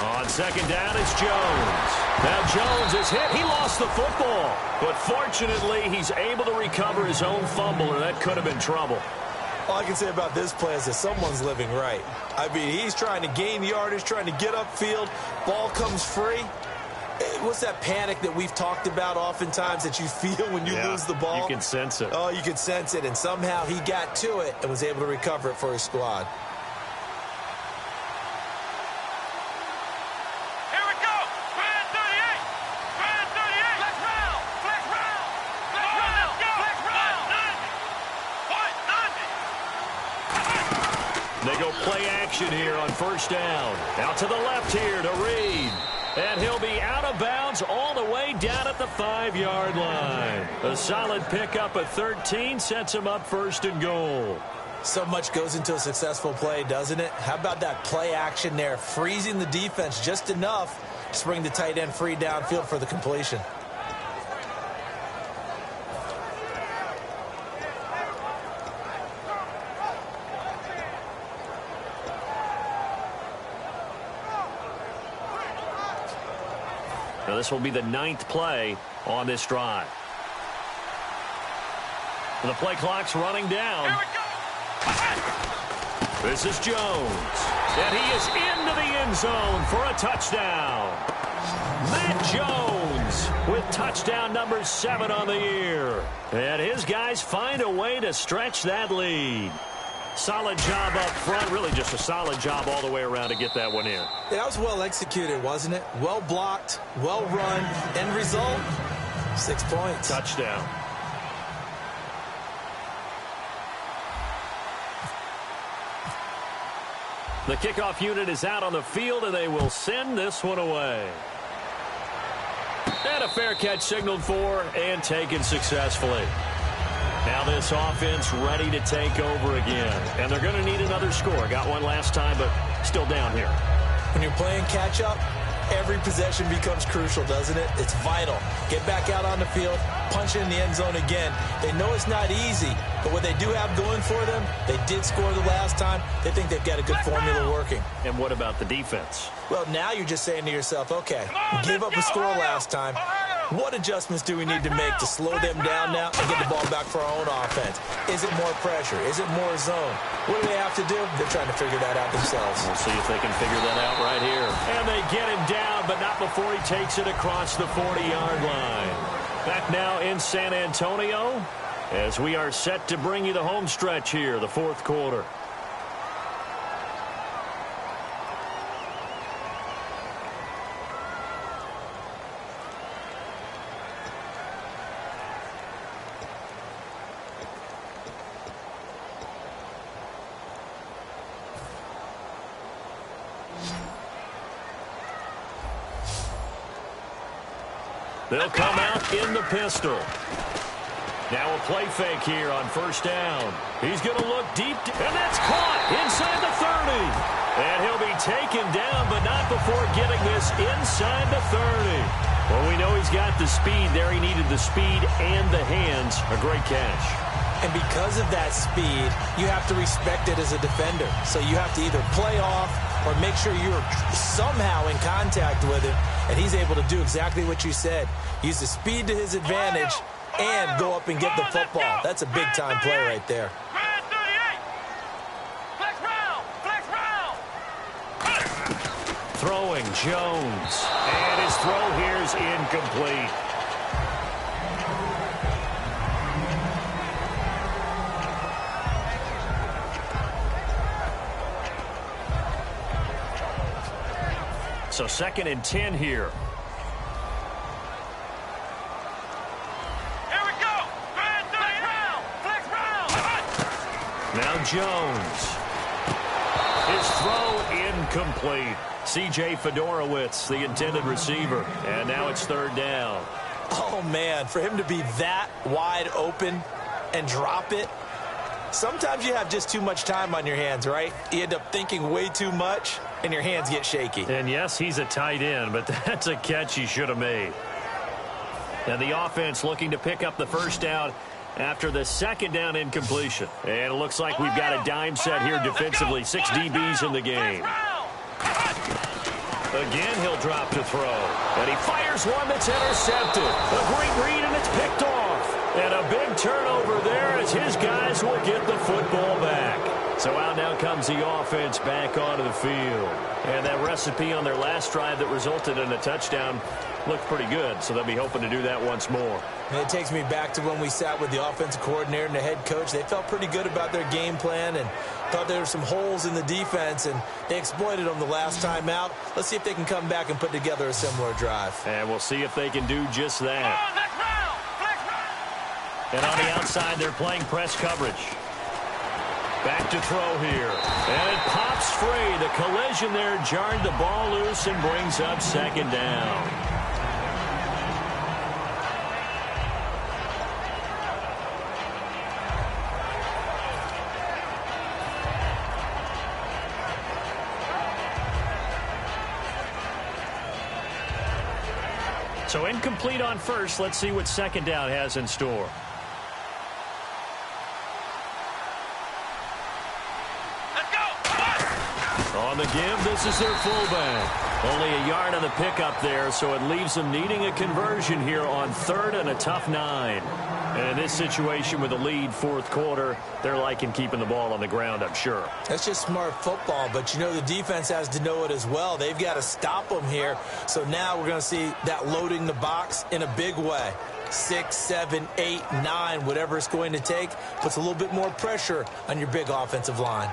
On second down, it's Jones. Now Jones is hit. He lost the football. But fortunately, he's able to recover his own fumble, or that could have been trouble. All I can say about this play is that someone's living right. I mean, he's trying to gain yardage, trying to get upfield. Ball comes free. What's that panic that we've talked about oftentimes that you feel when you lose the ball? You can sense it. Oh, you can sense it, and somehow he got to it and was able to recover it for his squad. Here we go. Grand 38. Grand 38. Let's round. Let's round. Let's round. Let's go. Let's round. 90. They go play action here on first down. Out to the left here to Reed. And he'll be out of bounds all the way down at the 5-yard line. A solid pickup at 13 sets him up 1st and goal. So much goes into a successful play, doesn't it? How about that play action there, freezing the defense just enough to bring the tight end free downfield for the completion. Now this will be the 9th play on this drive. And the play clock's running down. Here we go. This is Jones. And he is into the end zone for a touchdown. Matt Jones with touchdown number 7 on the year. And his guys find a way to stretch that lead. Solid job up front. Really just a solid job all the way around to get that one in. That was well executed, wasn't it? Well blocked, well run. End result, 6 points. Touchdown. The kickoff unit is out on the field, and they will send this one away. And a fair catch signaled for and taken successfully. Now this offense ready to take over again. And they're going to need another score. Got one last time, but still down here. When you're playing catch-up, every possession becomes crucial, doesn't it? It's vital. Get back out on the field, punch it in the end zone again. They know it's not easy, but what they do have going for them, they did score the last time. They think they've got a good formula working. And what about the defense? Well, now you're just saying to yourself, okay, we gave up a score last time. What adjustments do we need to make to slow them down now and get the ball back for our own offense? Is it more pressure? Is it more zone? What do they have to do? They're trying to figure that out themselves. We'll see if they can figure that out right here. And they get him down, but not before he takes it across the 40-yard line. Back now in San Antonio as we are set to bring you the home stretch here, the 4th quarter. They'll come out in the pistol. Now a play fake here on first down. He's going to look deep, and that's caught inside the 30. And he'll be taken down, but not before getting this inside the 30. Well, we know he's got the speed there. He needed the speed and the hands. A great catch. And because of that speed, you have to respect it as a defender. So you have to either play off or make sure you're somehow in contact with him. And he's able to do exactly what you said. Use the speed to his advantage and go up and get the football. That's a big-time play right there. Throwing Jones. And his throw here is incomplete. So 2nd and 10 here. Here we go. Flex round. Now Jones. His throw incomplete. C.J. Fedorowicz, the intended receiver. And now it's 3rd down. Oh, man, for him to be that wide open and drop it, sometimes you have just too much time on your hands, right? You end up thinking way too much, and your hands get shaky. And, yes, he's a tight end, but that's a catch he should have made. And the offense looking to pick up the first down after the 2nd down incompletion. And it looks like we've got a dime set here defensively. 6 DBs in the game. Again, he'll drop to throw. And he fires one that's intercepted. A great read, and it's picked off. And a big turnover there as his guys will get the football back. So out now comes the offense back onto the field. And that recipe on their last drive that resulted in a touchdown looked pretty good, so they'll be hoping to do that once more. And it takes me back to when we sat with the offensive coordinator and the head coach. They felt pretty good about their game plan and thought there were some holes in the defense, and they exploited them the last time out. Let's see if they can come back and put together a similar drive. And we'll see if they can do just that. And on the outside, they're playing press coverage. Back to throw here. And it pops free. The collision there jarred the ball loose and brings up 2nd down. So incomplete on first. Let's see what 2nd down has in store. On the give, this is their fullback. Only a yard on the pickup there, so it leaves them needing a conversion here on 3rd and a tough 9. And in this situation with a lead 4th quarter, they're liking keeping the ball on the ground, I'm sure. That's just smart football, but you know the defense has to know it as well. They've got to stop them here. So now we're going to see that loading the box in a big way. 6, 7, 8, 9, whatever it's going to take, puts a little bit more pressure on your big offensive line.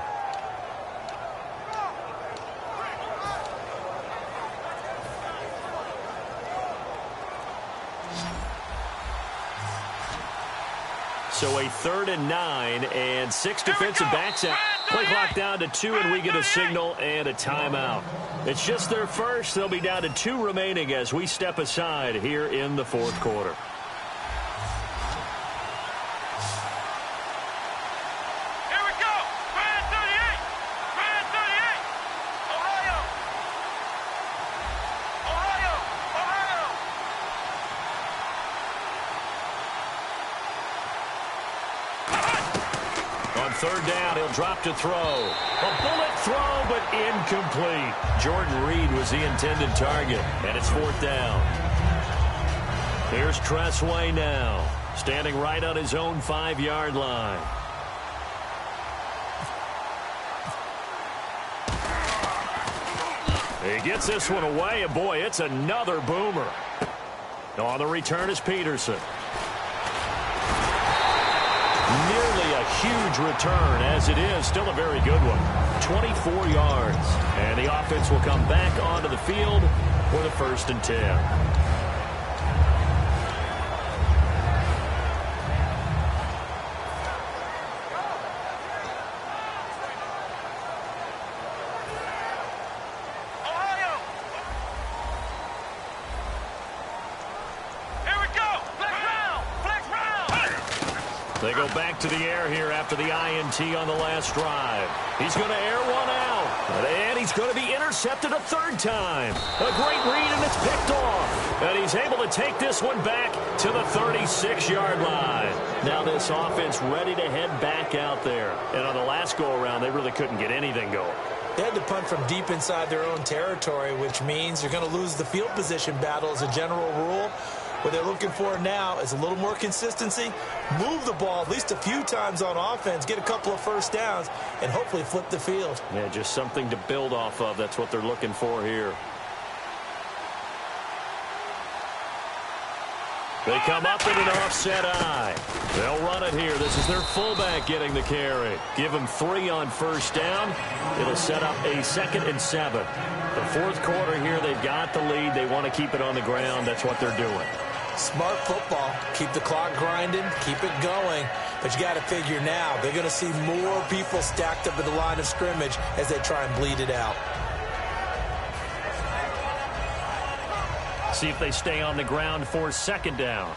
So a 3rd and 9 and 6 defensive backs out. Play clock down to 2, and we get a signal and a timeout. It's just their first. They'll be down to 2 remaining as we step aside here in the 4th quarter. Here we go. Brand 38. Brand 38. Ohio. Ohio. Ohio. On 3rd down, he'll drop to throw. A bullet throw, but incomplete. Jordan Reed was the intended target, and it's 4th down. Here's Tressway now, standing right on his own 5-yard line. He gets this one away, and boy, it's another boomer. On the return is Peterson. Nearly a huge return, as it is still a very good one. 24 yards. And the offense will come back onto the field for the 1st and 10. They go back to the air here after the INT on the last drive. He's going to air one out. And he's going to be intercepted a third time. A great read, and it's picked off. And he's able to take this one back to the 36-yard line. Now this offense ready to head back out there. And on the last go-around, they really couldn't get anything going. They had to punt from deep inside their own territory, which means you're going to lose the field position battle as a general rule. What they're looking for now is a little more consistency, move the ball at least a few times on offense, get a couple of first downs, and hopefully flip the field. Yeah, just something to build off of. That's what they're looking for here. They come up in an offset eye. They'll run it here. This is their fullback getting the carry. Give them 3 on first down. It'll set up a 2nd and 7. The fourth quarter here, they've got the lead. They want to keep it on the ground. That's what they're doing. Smart football. Keep the clock grinding. Keep it going. But you got to figure now, they're going to see more people stacked up at the line of scrimmage as they try and bleed it out. See if they stay on the ground for 2nd down.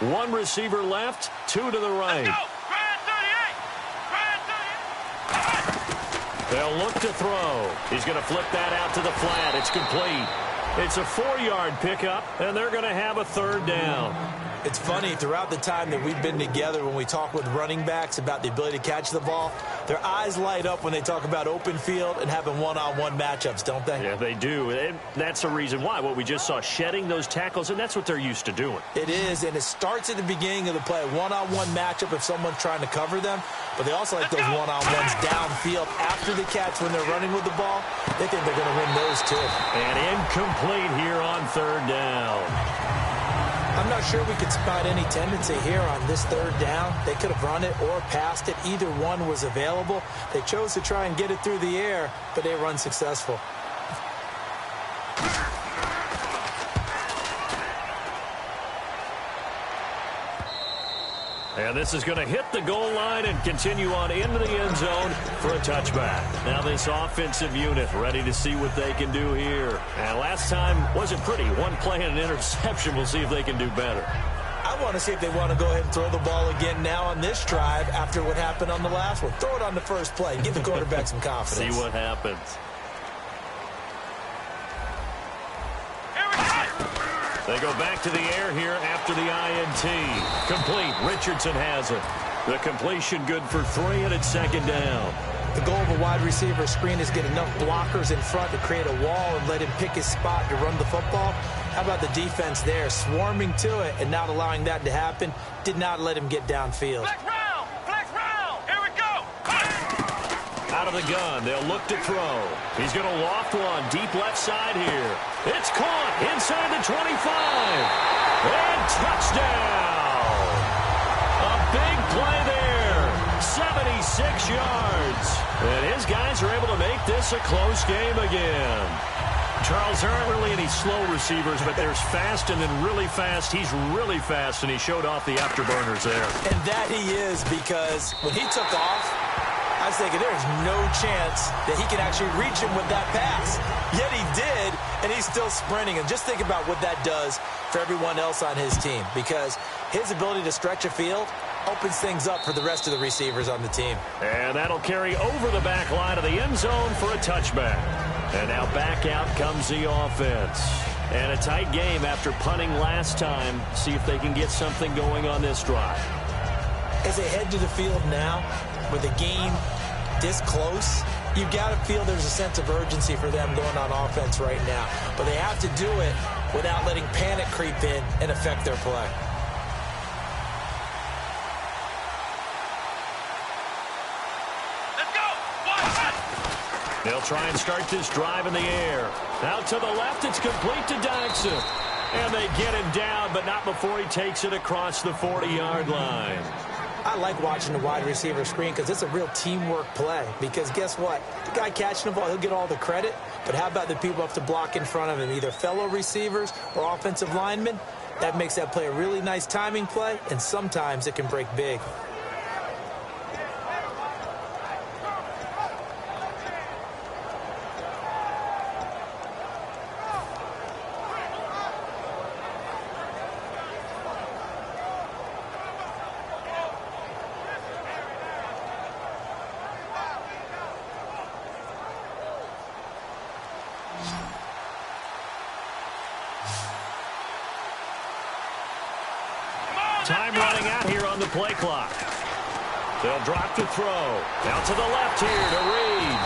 1 receiver left, 2 to the right. They'll look to throw. He's going to flip that out to the flat. It's complete. It's a 4-yard pickup, and they're going to have a 3rd down. It's funny, throughout the time that we've been together, when we talk with running backs about the ability to catch the ball, their eyes light up when they talk about open field and having one-on-one matchups, don't they? Yeah, they do. And that's the reason why. What we just saw, shedding those tackles, and that's what they're used to doing. It is, and it starts at the beginning of the play. One-on-one matchup if someone's trying to cover them, but they also like those one-on-ones downfield after the catch when they're running with the ball. They think they're going to win those too. And incomplete here on 3rd down. I'm not sure we could spot any tendency here on this 3rd down. They could have run it or passed it. Either one was available. They chose to try and get it through the air, but they were unsuccessful. And this is going to hit the goal line and continue on into the end zone for a touchback. Now this offensive unit ready to see what they can do here. And last time wasn't pretty. 1 play and an interception. We'll see if they can do better. I want to see if they want to go ahead and throw the ball again now on this drive after what happened on the last one. Throw it on the first play. Give the quarterback some confidence. See what happens. They go back to the air here after the INT. Complete. Richardson has it. The completion good for 3, and it's 2nd down. The goal of a wide receiver screen is get enough blockers in front to create a wall and let him pick his spot to run the football. How about the defense there, swarming to it and not allowing that to happen? Did not let him get downfield. Flex round, here we go. Out of the gun, they'll look to throw. He's going to loft one deep left side here. It's caught inside the 25. And touchdown. A big play there. 76 yards. And his guys are able to make this a close game again. Charles, there aren't really any slow receivers, but there's fast and then really fast. He's really fast, and he showed off the afterburners there. And that he is, because when he took off, I was thinking there's no chance that he can actually reach him with that pass. Yet he did, and he's still sprinting. And just think about what that does for everyone else on his team, because his ability to stretch a field opens things up for the rest of the receivers on the team. And that'll carry over the back line of the end zone for a touchback. And now back out comes the offense. And a tight game after punting last time. See if they can get something going on this drive. As they head to the field now, with the game this close, you've got to feel there's a sense of urgency for them going on offense right now. But they have to do it without letting panic creep in and affect their play. They'll try and start this drive in the air. Out to the left, it's complete to Dyson. And they get him down, but not before he takes it across the 40-yard line. I like watching the wide receiver screen because it's a real teamwork play. Because guess what? The guy catching the ball, he'll get all the credit. But how about the people up to block in front of him, either fellow receivers or offensive linemen? That makes that play a really nice timing play, and sometimes it can break big. Time running out here on the play clock. They'll drop to throw. Out to the left here to Reed.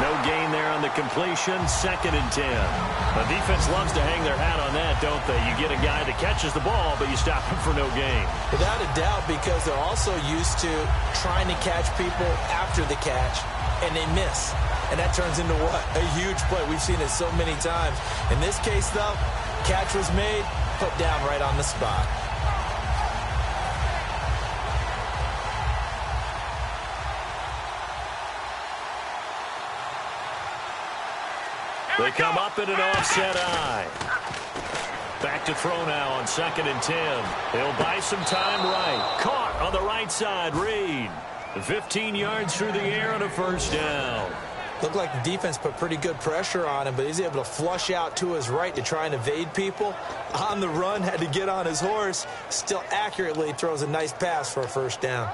No gain there on the completion. 2nd and 10. The defense loves to hang their hat on that, don't they? You get a guy that catches the ball, but you stop him for no gain. Without a doubt, because they're also used to trying to catch people after the catch, and they miss. And that turns into what? A huge play. We've seen it so many times. In this case, though, catch was made, put down right on the spot. They come up in an offset eye. Back to throw now on 2nd and 10. He'll buy some time right. Caught on the right side, Reed. 15 yards through the air and a 1st down. Looked like the defense put pretty good pressure on him, but he's able to flush out to his right to try and evade people. On the run, had to get on his horse. Still accurately throws a nice pass for a 1st down.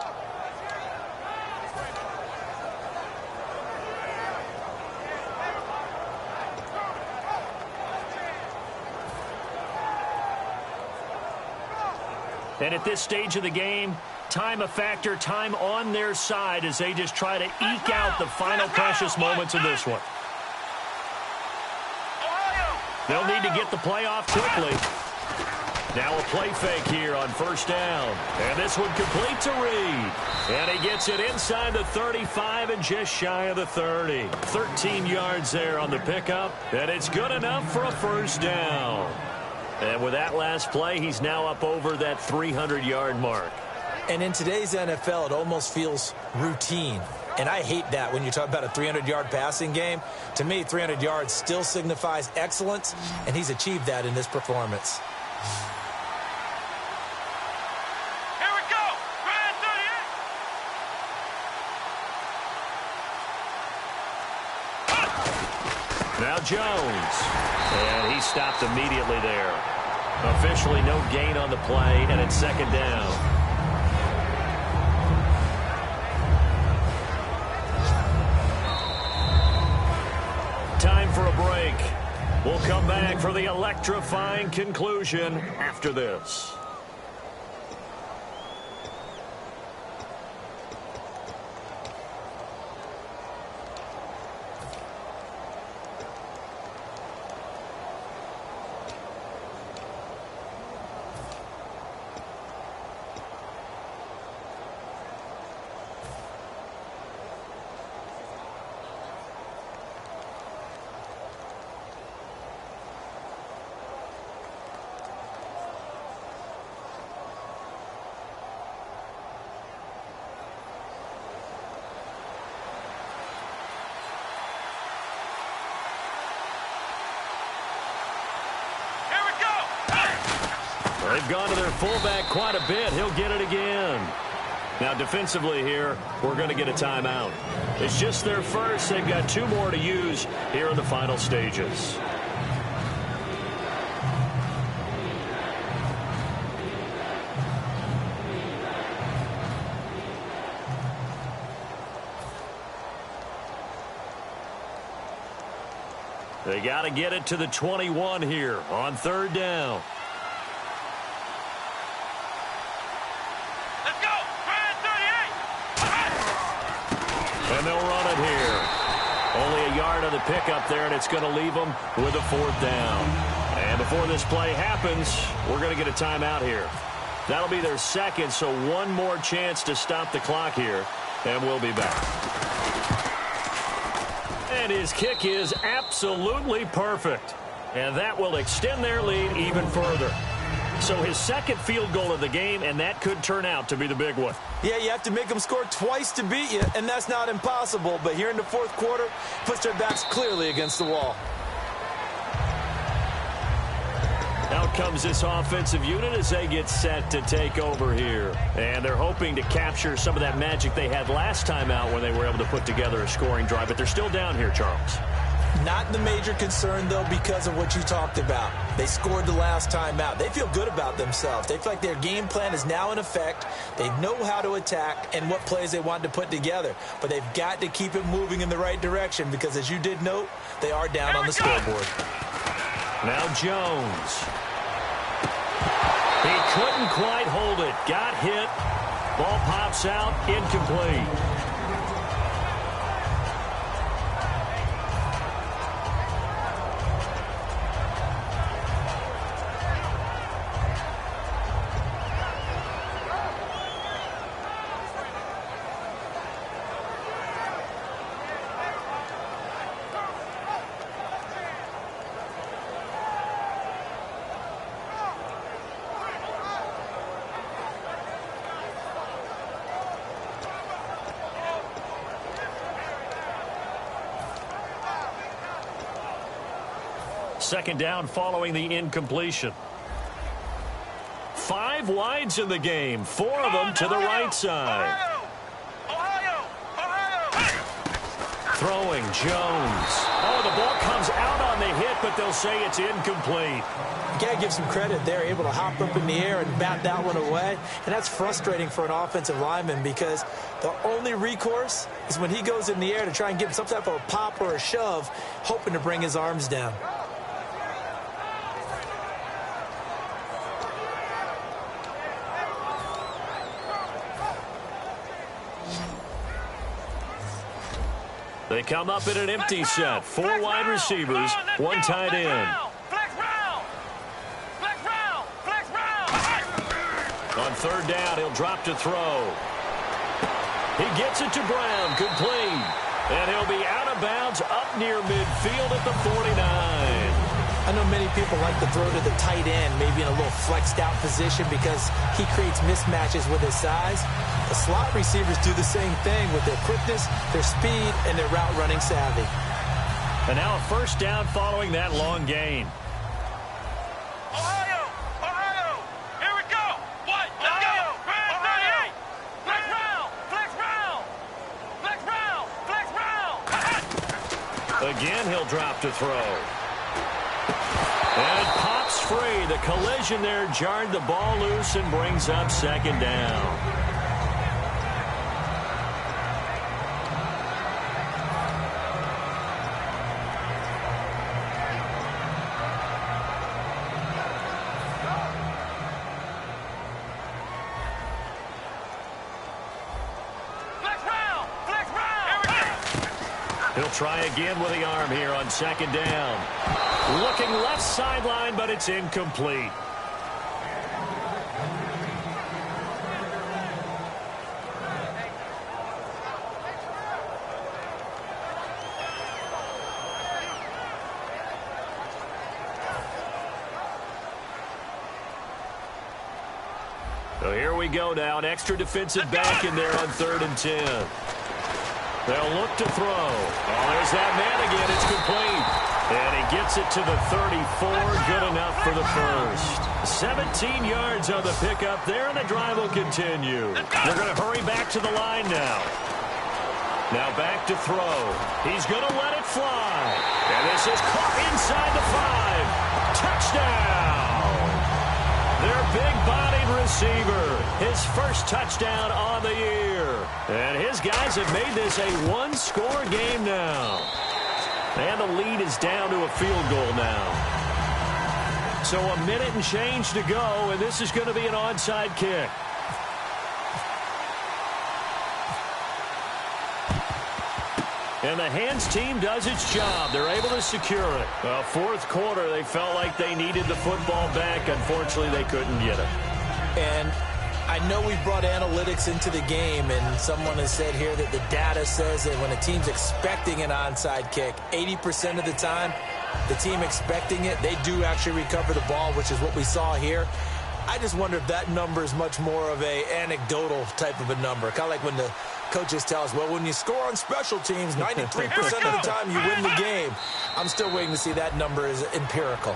And at this stage of the game, time a factor, time on their side as they just try to eke out the final precious moments of this one. They'll need to get the play off quickly. Now a play fake here on 1st down. And this one complete to Reed. And he gets it inside the 35 and just shy of the 30. 13 yards there on the pickup. And it's good enough for a 1st down. And with that last play, he's now up over that 300-yard mark. And in today's NFL, it almost feels routine. And I hate that when you talk about a 300-yard passing game. To me, 300 yards still signifies excellence, and he's achieved that in this performance. Here we go. Grand 38. Now Jones. And he stopped immediately there. Officially no gain on the play, and it's 2nd down. Time for a break. We'll come back for the electrifying conclusion after this. They've gone to their fullback quite a bit. He'll get it again. Now, defensively here, we're going to get a timeout. It's just their first. They've got 2 more to use here in the final stages. They got to get it to the 21 here on 3rd down. Let's go. Grand 38. And they'll run it here. Only a yard on the pickup there, and it's going to leave them with a 4th down. And before this play happens, we're going to get a timeout here. That'll be their 2nd, so 1 more chance to stop the clock here, and we'll be back. And his kick is absolutely perfect. And that will extend their lead even further. So his 2nd field goal of the game, and that could turn out to be the big one. Yeah, you have to make them score twice to beat you, and that's not impossible. But here in the 4th quarter, puts their backs clearly against the wall. Out comes this offensive unit as they get set to take over here. And they're hoping to capture some of that magic they had last time out when they were able to put together a scoring drive. But they're still down here, Charles. Not the major concern, though, because of what you talked about. They scored the last time out. They feel good about themselves. They feel like their game plan is now in effect. They know how to attack and what plays they want to put together. But they've got to keep it moving in the right direction because, as you did note, they are down on the scoreboard. Now Jones. He couldn't quite hold it. Got hit. Ball pops out. Incomplete. Second down following the incompletion. 5 wides in the game. 4 of them to the right side. Throwing Jones. Oh, the ball comes out on the hit, but they'll say it's incomplete. You got to give some credit. They're able to hop up in the air and bat that one away. And that's frustrating for an offensive lineman because the only recourse is when he goes in the air to try and give some type of a pop or a shove, hoping to bring his arms down. They come up in an empty set. 4 wide receivers, 1 tight end. On third down, he'll drop to throw. He gets it to Brown, complete. And he'll be out of bounds up near midfield at the 49. I know many people like to throw to the tight end, maybe in a little flexed out position because he creates mismatches with his size. The slot receivers do the same thing with their quickness, their speed, and their route running savvy. And now a first down following that long gain. Ohio! Here we go! What? Let's go! Ohio! Flex round! Again, he'll drop to throw. And it pops free. The collision there jarred the ball loose and brings up second down. He'll try again with the arm here on second down. Looking left sideline, but it's incomplete. So here we go now. An extra defensive back in there on 3rd and 10. They'll look to throw. Oh, there's that man again. It's complete. And he gets it to the 34. Good enough for the first. 17 yards on the pickup there, and the drive will continue. They're going to hurry back to the line now. Now back to throw. He's going to let it fly. And this is caught inside the 5. Touchdown. Their big-bodied receiver. His first touchdown on the year. And his guys have made this a one-score game now. And the lead is down to a field goal now. So a minute and change to go, and this is going to be an onside kick. And the hands team does its job. They're able to secure it. Well, fourth quarter, they felt like they needed the football back. Unfortunately, they couldn't get it. And I know we brought analytics into the game, and someone has said here that the data says that when a team's expecting an onside kick, 80% of the time, the team expecting it, they do actually recover the ball, which is what we saw here. I just wonder if that number is much more of a anecdotal type of a number. Kind of like when the coaches tell us, well, when you score on special teams, 93% of the time you win the game. I'm still waiting to see that number is empirical.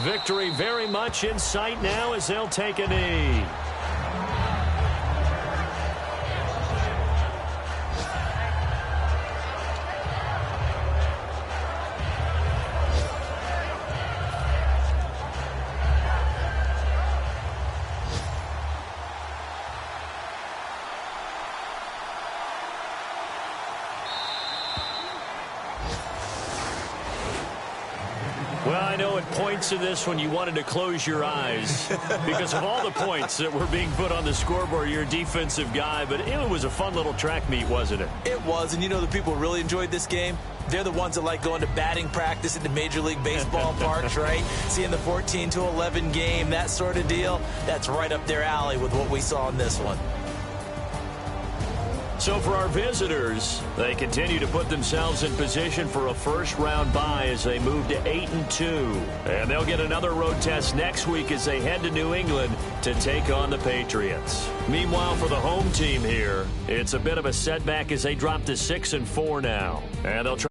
Victory very much in sight now as they'll take a knee. Well, I know at points in this when you wanted to close your eyes because of all the points that were being put on the scoreboard. You're a defensive guy, but it was a fun little track meet, wasn't it? It was, and you know the people who really enjoyed this game? They're the ones that like going to batting practice at the Major League Baseball parks, right? Seeing the 14-11 game, that sort of deal. That's right up their alley with what we saw in this one. So for our visitors, they continue to put themselves in position for a first-round bye as they move to 8-2. And they'll get another road test next week as they head to New England to take on the Patriots. Meanwhile, for the home team here, it's a bit of a setback as they drop to 6-4 now. And they'll try